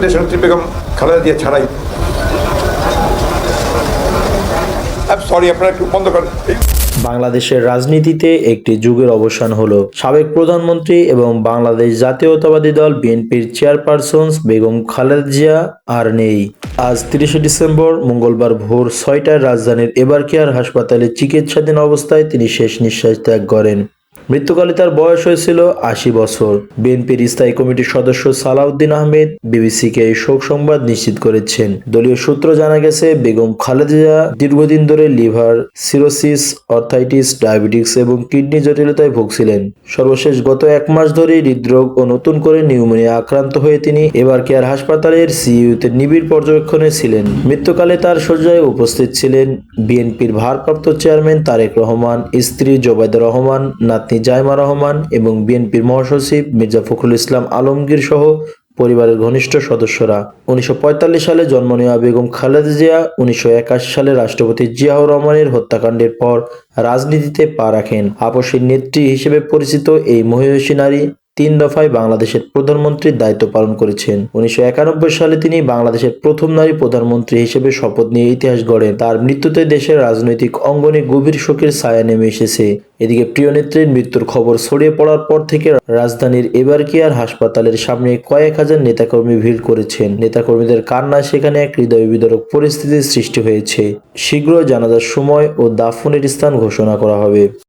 দেশনেত্রী বেগম খালেদা জিয়া ছাড়াই সরি আপনারা একটু বন্ধ করেন। বাংলাদেশের রাজনীতিতে একটি যুগের অবসান হলো। সাবেক প্রধানমন্ত্রী এবং বাংলাদেশ জাতীয়তাবাদী দল বিএনপির চেয়ারপারসন বেগম খালেদা জিয়া আর নেই। আজ 30শে ডিসেম্বর মঙ্গলবার ভোর 6টায় রাজধানীর এবারকেয়ার হাসপাতালে চিকিৎসাধীন অবস্থায় তিনি শেষ নিঃশ্বাস ত্যাগ করেন। মৃত্যুকালে তার বয়স হয়েছিল 80 বছর। বিএনপির স্থায়ী কমিটির সদস্য সালাউদ্দিন আহমেদ বিবিসিকে এই শোক সংবাদ নিশ্চিত করেছেন। দলীয় সূত্র জানা গেছে, বেগম খালেদা জিয়া দীর্ঘদিন ধরে লিভার সিরোসিস, অর্থাইটিস, ডায়াবেটিস এবং কিডনি জটিলতায় ভুগছিলেন। সর্বশেষ গত 1 মাস ধরে হৃদরোগ ও নতুন করে নিউমোনিয়া আক্রান্ত হয়ে তিনি এবারকেয়ার হাসপাতালের সিইউতে নিবিড় পর্যবেক্ষণে ছিলেন। মৃত্যুকালে তার শয্যায় উপস্থিত ছিলেন বিএনপির ভারপ্রাপ্ত চেয়ারম্যান তারেক রহমান, স্ত্রী জোবাইদা রহমান, নাতনি জাইমা রহমান এবং বিএনপির মহাসচিব মির্জা ফখরুল ইসলাম আলমগীর সহ পরিবারের ঘনিষ্ঠ সদস্যরা। 1945 সালে জন্ম নেওয়া বেগম খালেদা জিয়া 1981 সালে রাষ্ট্রপতি জিয়াউর রহমানের হত্যাকাণ্ডের পর রাজনীতিতে পা রাখেন। আপসের নেত্রী হিসেবে পরিচিত এই মহিয়সী নারী 3 দফায় বাংলাদেশের প্রধানমন্ত্রীর দায়িত্ব পালন করেছেন। 1991 সালে তিনি বাংলাদেশের প্রথম নারী প্রধানমন্ত্রী হিসেবে শপথ নিয়ে ইতিহাস গড়েন। তার মৃত্যুতে দেশের রাজনৈতিক অঙ্গনে গভীর শোকের ছায়া নেমে এসেছে। এদিকে প্রিয় নেত্রীর মৃত্যুর খবর ছড়িয়ে পড়ার পর থেকে রাজধানীর এবারকেয়ার হাসপাতালের সামনে কয়েক হাজার নেতাকর্মী ভিড় করেছেন। নেতাকর্মীদের কান্নায় সেখানে এক হৃদয় বিদারক পরিস্থিতির সৃষ্টি হয়েছে। শীঘ্রই জানাজার সময় ও দাফনের স্থান ঘোষণা করা হবে।